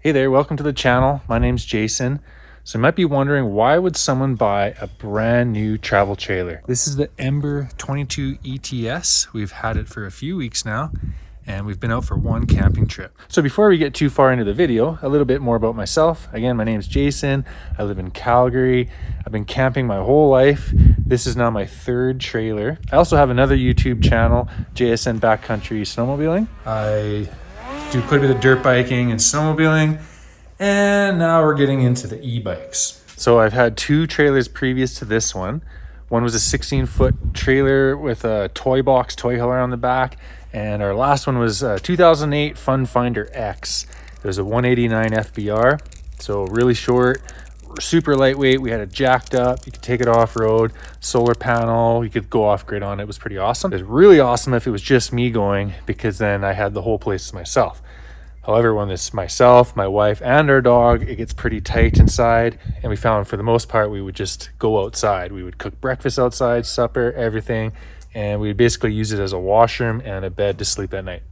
Hey there, welcome to the channel. My name's Jason. So you might be wondering, why would someone buy a brand new travel trailer? This is the Ember 22 ETS. We've had it for a few weeks now, and we've been out for one camping trip. So before we get too far into the video, a little bit more about myself. Again, my name's Jason. I live in Calgary. I've been camping my whole life. This is now my third trailer. I also have another YouTube channel, JSN Backcountry Snowmobiling. I do quite a bit of dirt biking and snowmobiling, and now we're getting into the e-bikes. So I've had two trailers previous to this one. One was a 16-foot trailer with a toy box, toy hauler on the back, and our last one was a 2008 Fun Finder X. It was a 189 FBR, so really short, super lightweight. We had it jacked up, you could take it off-road, solar panel, you could go off-grid on it. It was pretty awesome. It was really awesome if it was just me going, because then I had the whole place to myself. However, when it's myself, my wife, and our dog, it gets pretty tight inside, and we found for the most part we would just go outside. We would cook breakfast outside, supper, everything, and we would basically use it as a washroom and a bed to sleep at night.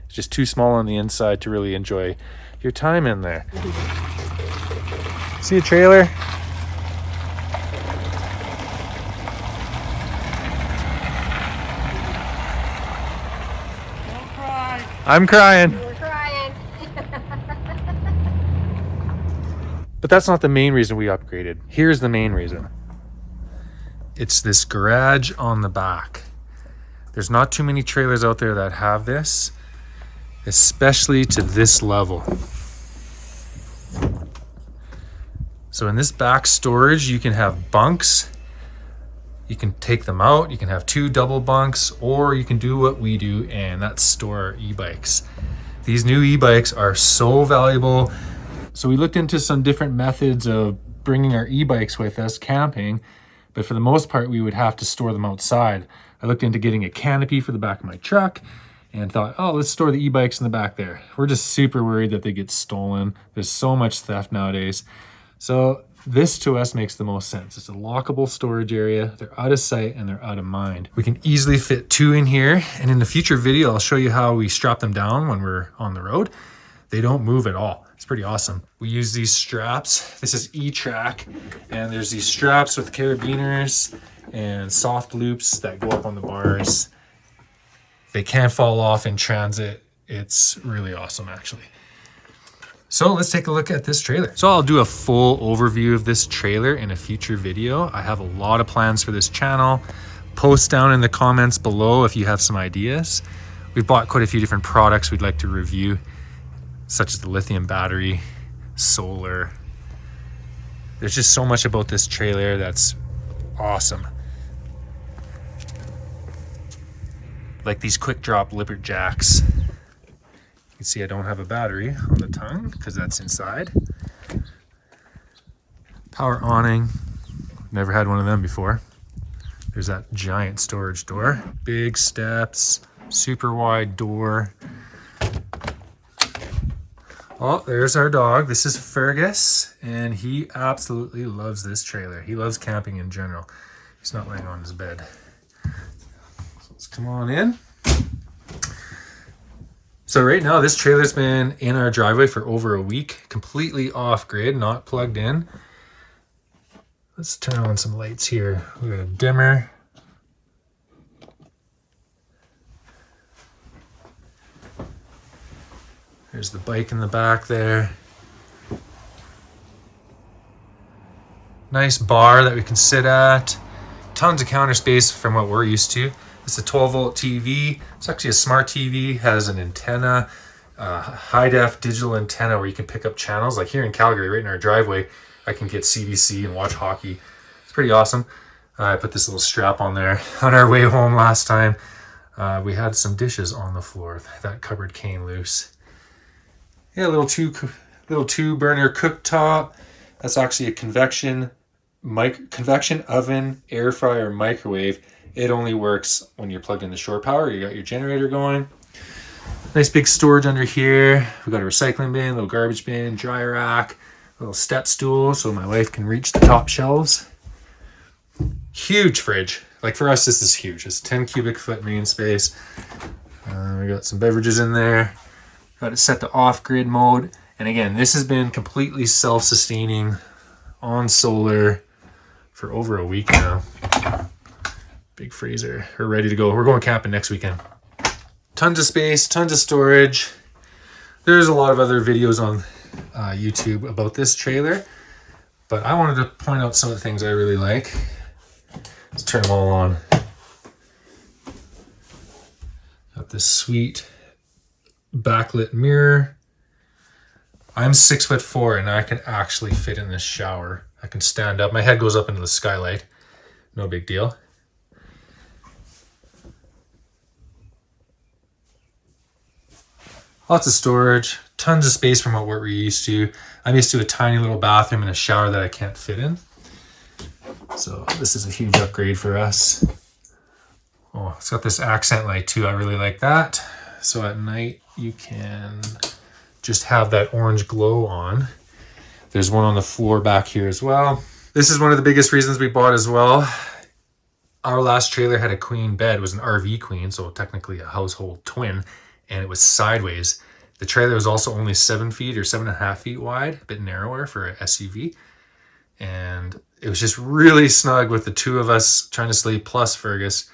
It's just too small on the inside to really enjoy your time in there. See a trailer? Don't cry. I'm crying. We're crying. But that's not the main reason we upgraded. Here's the main reason. It's this garage on the back. There's not too many trailers out there that have this, especially to this level. So in this back storage, you can have bunks. You can take them out. You can have two double bunks, or you can do what we do, and that's store our e-bikes. These new e-bikes are so valuable. So we looked into some different methods of bringing our e-bikes with us camping, but for the most part, we would have to store them outside. I looked into getting a canopy for the back of my truck and thought, oh, let's store the e-bikes in the back there. We're just super worried that they get stolen. There's so much theft nowadays. So this to us makes the most sense. It's a lockable storage area. They're out of sight and they're out of mind. We can easily fit two in here. And in the future video, I'll show you how we strap them down when we're on the road. They don't move at all. It's pretty awesome. We use these straps. This is E-Track, and there's these straps with carabiners and soft loops that go up on the bars. They can't fall off in transit. It's really awesome, actually. So let's take a look at this trailer. So I'll do a full overview of this trailer in a future video. I have a lot of plans for this channel. Post down in the comments below if you have some ideas. We've bought quite a few different products we'd like to review, such as the lithium battery, solar. There's just so much about this trailer that's awesome. Like these quick drop Lippert jacks. You can see I don't have a battery on the tongue because that's inside. Power awning. Never had one of them before. There's that giant storage door. Big steps, super wide door. Oh, there's our dog. This is Fergus, and he absolutely loves this trailer. He loves camping in general. He's not laying on his bed. So let's come on in. So right now, this trailer's been in our driveway for over a week, completely off-grid, not plugged in. Let's turn on some lights here. We got a dimmer. There's the bike in the back there. Nice bar that we can sit at. Tons of counter space from what we're used to. It's a 12-volt TV. It's actually a smart TV. Has an antenna, high-def digital antenna where you can pick up channels. Like here in Calgary, right in our driveway, I can get CBC and watch hockey. It's pretty awesome. I put this little strap on there. On our way home last time, we had some dishes on the floor. That cupboard came loose. Yeah, little two burner cooktop. That's actually a convection oven, air fryer, microwave. It only works when you're plugged into shore power. You got your generator going. Nice big storage under here. We got a recycling bin, little garbage bin, dry rack, little step stool so my wife can reach the top shelves. Huge fridge. Like for us, this is huge. It's 10 cubic foot main space. We got some beverages in there. Got it set to off-grid mode. And again, this has been completely self-sustaining on solar for over a week now. Big freezer. We're ready to go. We're going camping next weekend. Tons of space, tons of storage. There's a lot of other videos on YouTube about this trailer, but I wanted to point out some of the things I really like. Let's turn them all on. Got this sweet backlit mirror. I'm 6'4" and I can actually fit in this shower. I can stand up. My head goes up into the skylight. No big deal. Lots of storage, tons of space from what we're used to. I'm used to a tiny little bathroom and a shower that I can't fit in. So this is a huge upgrade for us. Oh, it's got this accent light too. I really like that. So at night you can just have that orange glow on. There's one on the floor back here as well. This is one of the biggest reasons we bought as well. Our last trailer had a queen bed. It was an RV queen, so technically a household twin. And it was sideways. The trailer was also only 7 feet or 7.5 feet wide, a bit narrower for an SUV. And it was just really snug with the two of us trying to sleep, plus Fergus.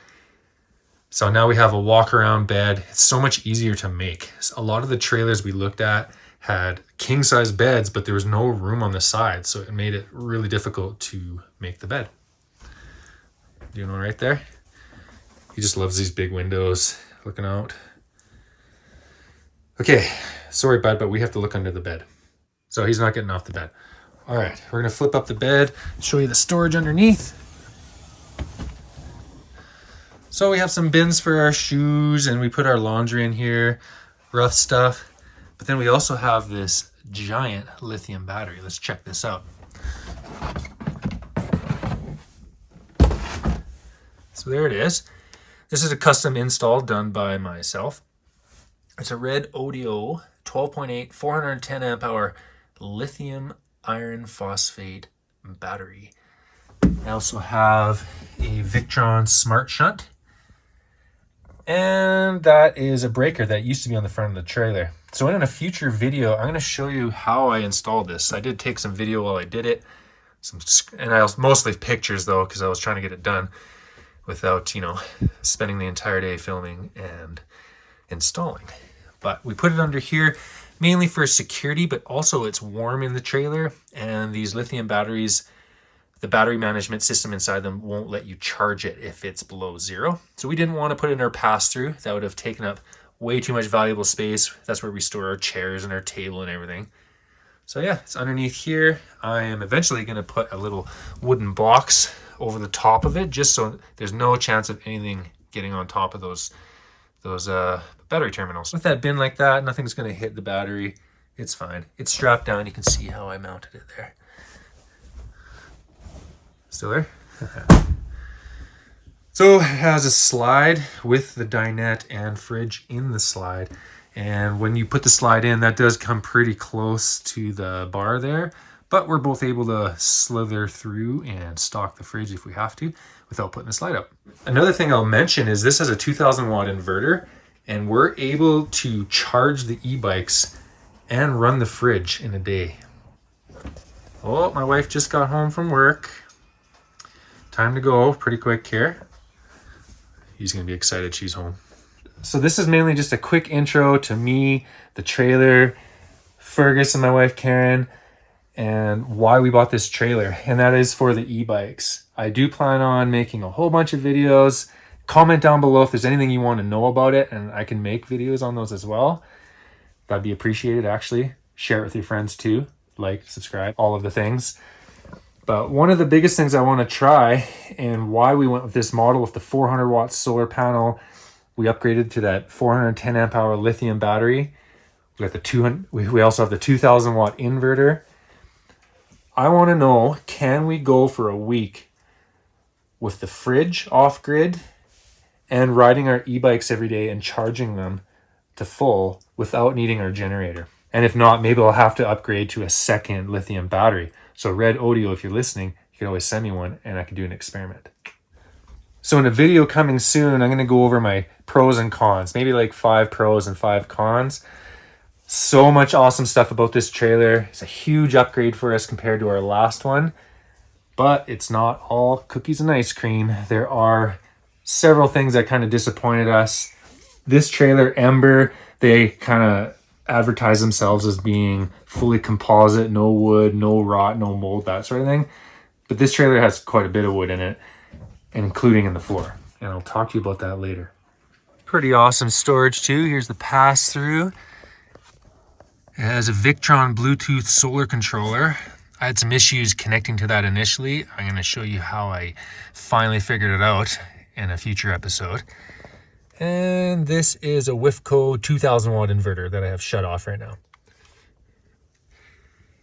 So now we have a walk around bed. It's so much easier to make. A lot of the trailers we looked at had king size beds, but there was no room on the side. So it made it really difficult to make the bed. Doing all right there? He just loves these big windows looking out. Okay, sorry bud, but we have to look under the bed. So he's not getting off the bed. All right, we're gonna flip up the bed, show you the storage underneath. So we have some bins for our shoes and we put our laundry in here, rough stuff. But then we also have this giant lithium battery. Let's check this out. So there it is. This is a custom install done by myself. It's a RedODO 12.8 410 amp hour lithium iron phosphate battery. I also have a Victron SmartShunt. And that is a breaker that used to be on the front of the trailer. So in a future video, I'm going to show you how I installed this. I did take some video while I did it. And I was mostly pictures though, because I was trying to get it done without, spending the entire day filming and installing. But we put it under here mainly for security, but also it's warm in the trailer, and these lithium batteries, the battery management system inside them won't let you charge it if it's below 0. So we didn't want to put it in our pass-through. That would have taken up way too much valuable space. That's where we store our chairs and our table and everything. So yeah, it's underneath here. I am eventually going to put a little wooden box over the top of it, just so there's no chance of anything getting on top of those battery terminals. With that bin like that, nothing's going to hit the battery. It's fine. It's strapped down. You can see how I mounted it there. Still there? So it has a slide with the dinette and fridge in the slide. And when you put the slide in, that does come pretty close to the bar there. But we're both able to slither through and stock the fridge if we have to without putting the slide up. Another thing I'll mention is this has a 2000 watt inverter, and we're able to charge the e-bikes and run the fridge in a day. Oh, my wife just got home from work. Time to go, pretty quick here. He's gonna be excited she's home. So this is mainly just a quick intro to me, the trailer, Fergus and my wife Karen, and why we bought this trailer, and that is for the e-bikes. I do plan on making a whole bunch of videos. Comment down below if there's anything you want to know about it, and I can make videos on those as well. That'd be appreciated, actually. Share it with your friends too. Like, subscribe, all of the things. But one of the biggest things I want to try, and why we went with this model with the 400 watt solar panel, we upgraded to that 410 amp hour lithium battery. We got the 200. We also have the 2000 watt inverter. I want to know, can we go for a week with the fridge off grid and riding our e-bikes every day and charging them to full without needing our generator? And if not, maybe I'll have to upgrade to a second lithium battery. So RedODO, if you're listening, you can always send me one and I can do an experiment. So in a video coming soon, I'm going to go over my pros and cons, maybe like 5 pros and 5 cons. So much awesome stuff about this trailer. It's a huge upgrade for us compared to our last one, but it's not all cookies and ice cream. There are several things that kind of disappointed us. This trailer, Ember, they kind of advertise themselves as being fully composite, no wood, no rot, no mold, that sort of thing. But this trailer has quite a bit of wood in it, including in the floor. And I'll talk to you about that later. Pretty awesome storage too. Here's the pass-through. It has a Victron Bluetooth solar controller. I had some issues connecting to that initially. I'm going to show you how I finally figured it out in a future episode. And this is a WIFCO 2000 watt inverter that I have shut off right now.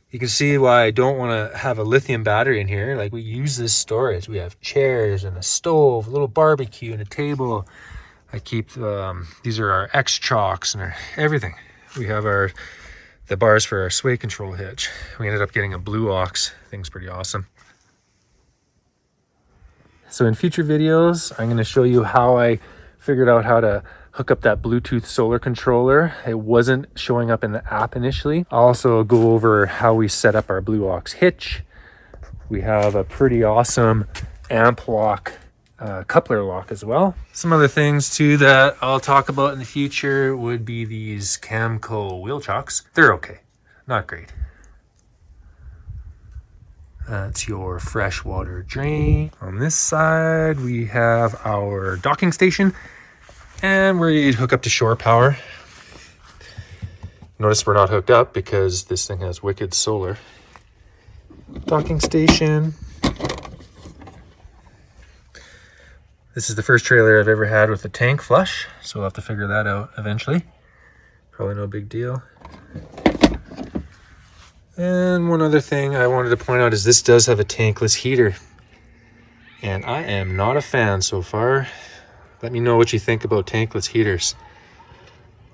You can see why I don't want to have a lithium battery in here. Like, we use this storage. We have chairs and a stove, a little barbecue and a table. I keep, these are our X chocks and everything. We have the bars for our sway control hitch. We ended up getting a blue ox. Thing's pretty awesome. So in future videos, I'm going to show you how I figured out how to hook up that Bluetooth solar controller. It wasn't showing up in the app initially. I'll also go over how we set up our blue ox hitch. We have a pretty awesome amp lock, coupler lock as well. Some other things too that I'll talk about in the future would be these Camco wheel chocks. They're okay, not great. That's your freshwater drain. On this side, we have our docking station, and we're ready to hook up to shore power. Notice we're not hooked up because this thing has wicked solar. Docking station. This is the first trailer I've ever had with a tank flush, so we'll have to figure that out eventually. Probably no big deal. And one other thing I wanted to point out is this does have a tankless heater. And I am not a fan so far. Let me know what you think about tankless heaters.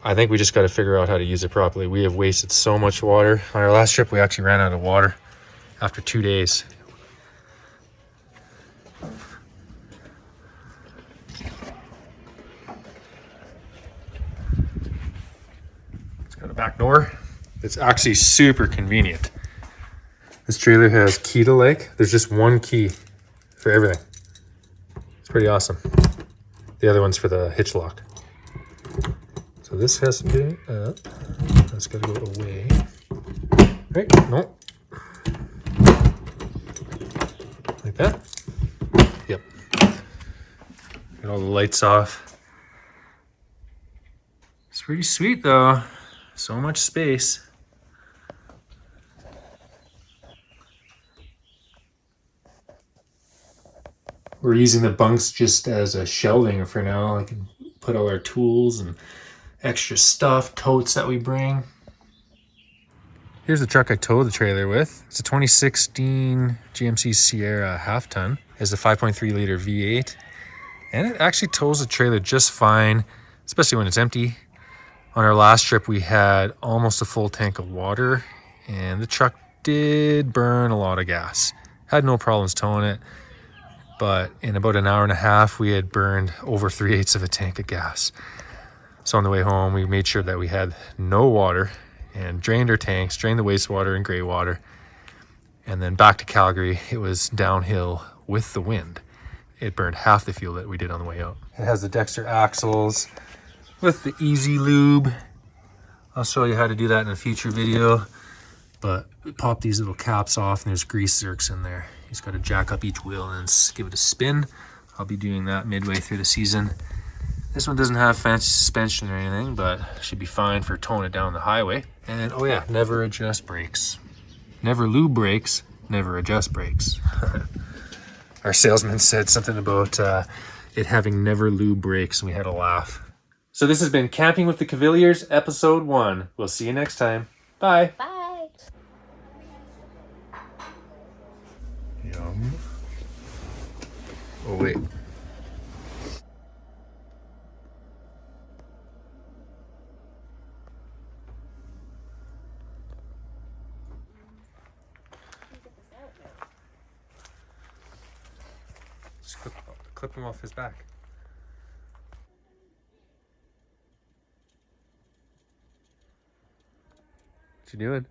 I think we just got to figure out how to use it properly. We have wasted so much water. On our last trip, we actually ran out of water after 2 days. It's got a back door. It's actually super convenient. This trailer has key to lake. There's just one key for everything. It's pretty awesome. The other one's for the hitch lock. So this has to be up. That's got to go away. Right? No. Like that. Yep. Get all the lights off. It's pretty sweet though. So much space. We're using the bunks just as a shelving for now. I can put all our tools and extra stuff, totes that we bring. Here's the truck I towed the trailer with. It's a 2016 GMC Sierra half ton. It has a 5.3 liter V8. And it actually tows the trailer just fine, especially when it's empty. On our last trip, we had almost a full tank of water, and the truck did burn a lot of gas. Had no problems towing it, but in about an hour and a half, we had burned over 3/8 of a tank of gas. So on the way home, we made sure that we had no water and drained our tanks, drained the wastewater and gray water. And then back to Calgary, it was downhill with the wind. It burned half the fuel that we did on the way out. It has the Dexter axles with the easy lube. I'll show you how to do that in a future video, but we pop these little caps off and there's grease zerks in there. You just got to jack up each wheel and give it a spin. I'll be doing that midway through the season. This one doesn't have fancy suspension or anything, but should be fine for towing it down the highway. And oh yeah, never adjust brakes. Never lube brakes, never adjust brakes. Our salesman said something about it having never lube brakes, and we had a laugh. So this has been Camping with the Cavaliers, episode 1. We'll see you next time. Bye. Bye. Yum. Oh, wait. Just clip him off his back. What you doing?